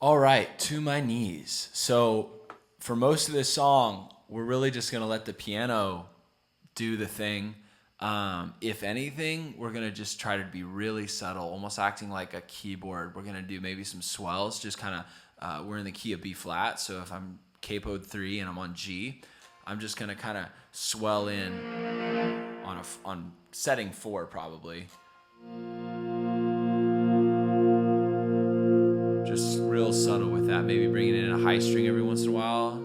All right, To My Knees. So for most of this song, we're really just going to let the piano do the thing. If anything, we're going to just try to be really subtle, almost acting like a keyboard. We're going to do maybe some swells, just kind of, we're in the key of B flat. So if I'm capoed 3 and I'm on G, I'm just going to kind of swell in on setting 4 probably. Just real subtle with that. Maybe bringing in a high string every once in a while.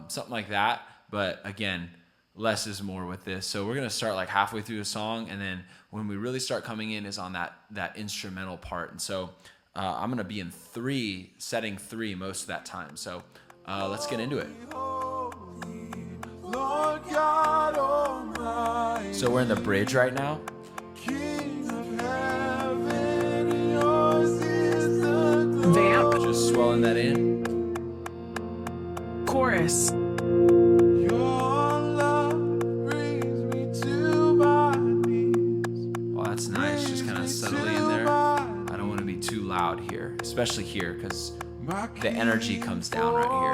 Something like that. But again, less is more with this. So we're going to start like halfway through the song. And then when we really start coming in is on that instrumental part. And so I'm going to be in 3, setting 3 most of that time. So let's get into it. Lord God Almighty. So we're in the bridge right now. King of heaven, yours is the glory. Vamp. Just swelling that in. Chorus. Your love brings me to my knees. Oh, that's nice. Just kind of subtly in there. I don't want to be too loud here, especially here, because the energy comes down right here.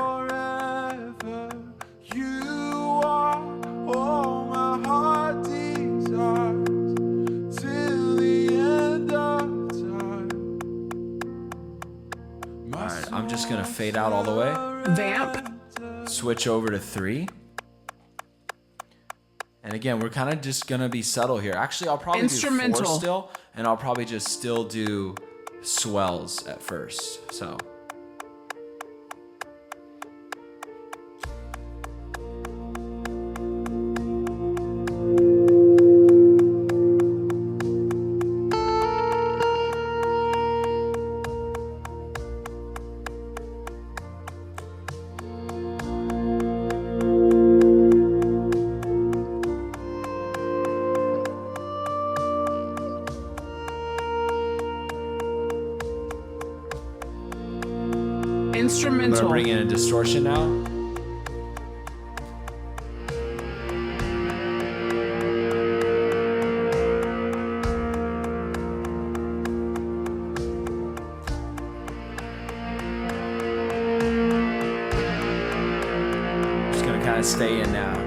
I'm just going to fade out all the way. Vamp. Switch over to 3. And again, we're kind of just going to be subtle here. Actually, I'll probably do 4 still, and I'll probably just still do swells at first. So Instrumental. I'm going to bring in a distortion now. Just going to kind of stay in now.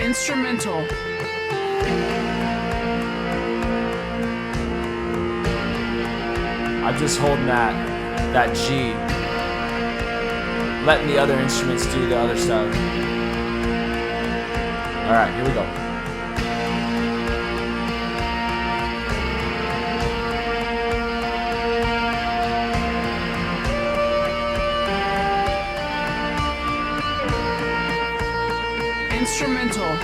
Instrumental. I'm just holding that G, letting the other instruments do the other stuff. All right, here we go. Instrumental.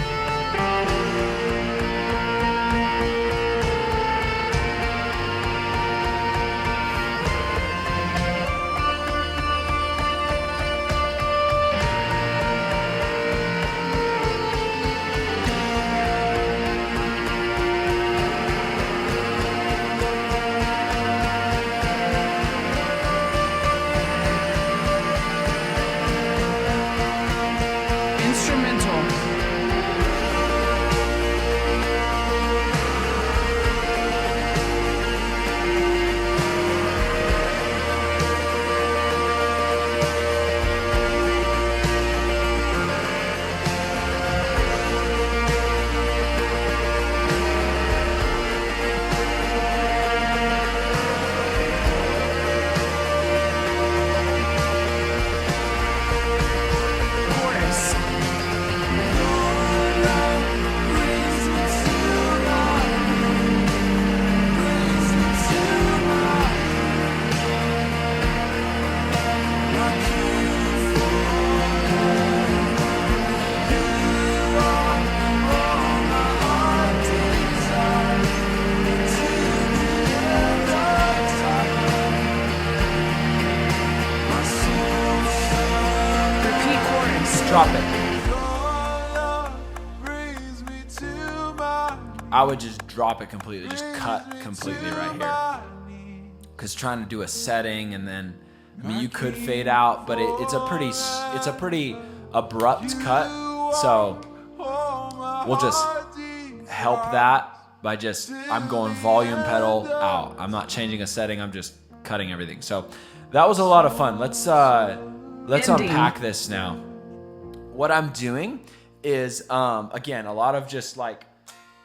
Drop it. I would just drop it completely, just cut completely right here. because trying to do a setting and then, I mean, you could fade out, but it's a pretty abrupt cut. So we'll just help that by I'm going volume pedal out. I'm not changing a setting. I'm just cutting everything. So that was a lot of fun. Let's unpack this now. What I'm doing is, again, a lot of just like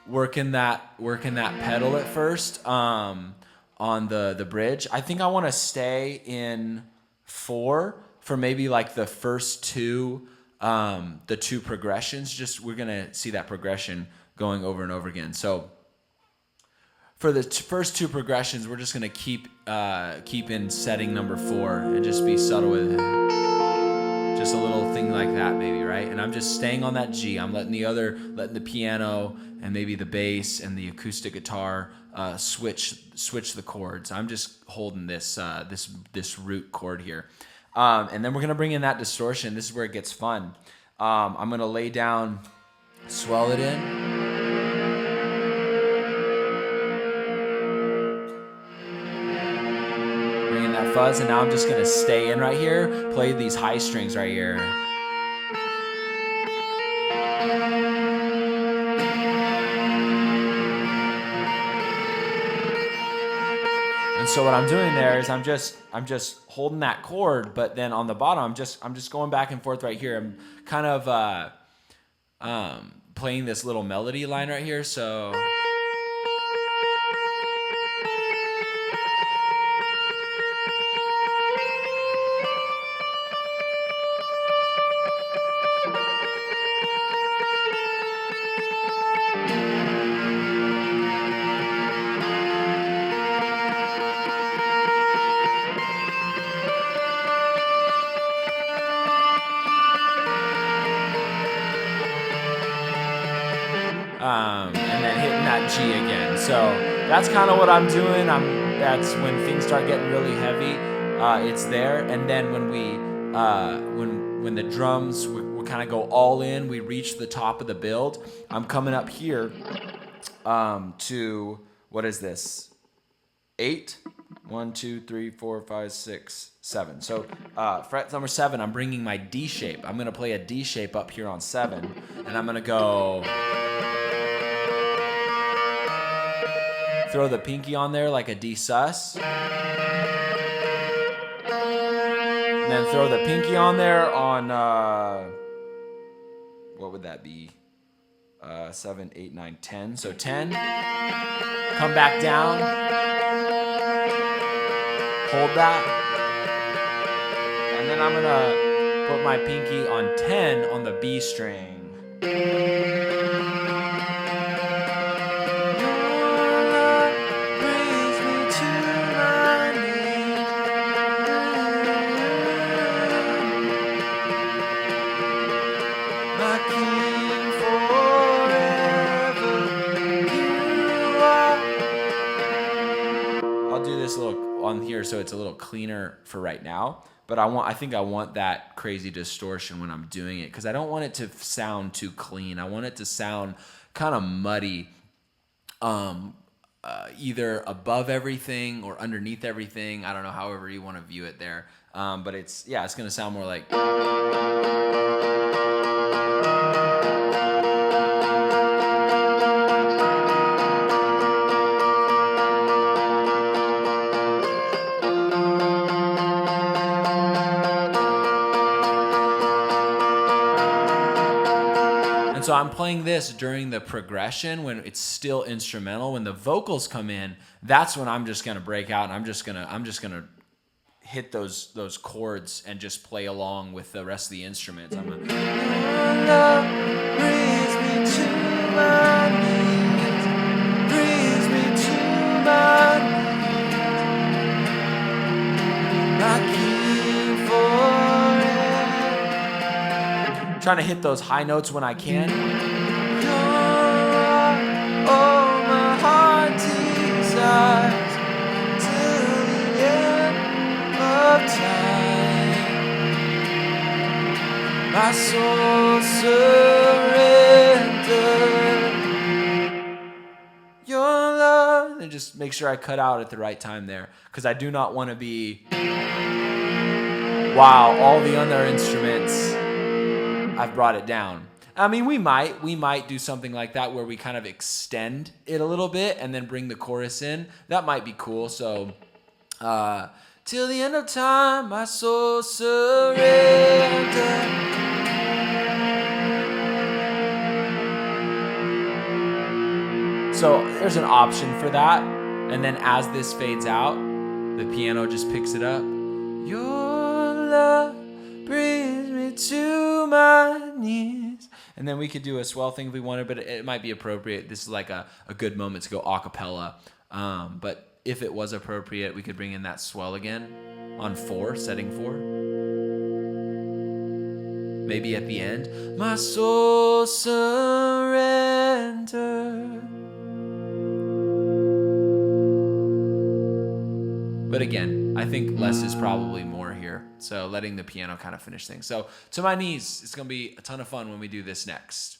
working that pedal at first, on the bridge. I think I want to stay in 4 for maybe like the first two, the 2 progressions. Just we're gonna see that progression going over and over again. So for the first 2 progressions, we're just gonna keep in setting number 4 and just be subtle with it. Just a little thing like that, maybe, right? And I'm just staying on that G. I'm letting the piano and maybe the bass and the acoustic guitar switch the chords. I'm just holding this root chord here, and then we're gonna bring in that distortion. This is where it gets fun. I'm gonna lay down, swell it in, bring in that fuzz, and now I'm just gonna stay in right here, play these high strings right here. And so what I'm doing there is I'm just holding that chord, but then on the bottom I'm just going back and forth right here. I'm kind of playing this little melody line right here. So and then hitting that G again. So that's kind of what I'm doing. That's when things start getting really heavy. It's there, and then when when the drums we kind of go all in, we reach the top of the build. I'm coming up here to, what is this? 8. 1, 2, 3, 4, 5, 6, 7. So fret number 7, I'm bringing my D shape. I'm gonna play a D shape up here on 7, and I'm gonna go. Throw the pinky on there like a D sus. And then throw the pinky on there on, what would that be? 7, 8, 9, 10. So 10. Come back down. Hold that. And then I'm gonna put my pinky on 10 on the B string. On here so it's a little cleaner for right now, but I think I want that crazy distortion when I'm doing it, because I don't want it to sound too clean. I want it to sound kind of muddy, either above everything or underneath everything. I don't know, however you want to view it there, but it's gonna sound more like. So I'm playing this during the progression when it's still instrumental. When the vocals come in, that's when I'm just gonna break out, and I'm just gonna hit those chords and just play along with the rest of the instruments. I'm gonna. Your love brings me to my knees, brings me to my knees. My king forever. Trying to hit those high notes when I can. Oh, my heart desires till the end of time. My soul surrender. Your love. And just just make sure I cut out at the right time there, because I do not want to be, wow, all the other instruments, I've brought it down. I mean, we might do something like that where we kind of extend it a little bit and then bring the chorus in. That might be cool. So, till the end of time, my soul surrender. So there's an option for that. And then as this fades out, the piano just picks it up. Your love brings me to my knees. And then we could do a swell thing if we wanted, but it might be appropriate. This is like a good moment to go a cappella. But if it was appropriate, we could bring in that swell again on 4, setting 4. Maybe at the end. My soul surrender. But again, I think less is probably more here. So letting the piano kind of finish things. So To My Knees, it's going to be a ton of fun when we do this next.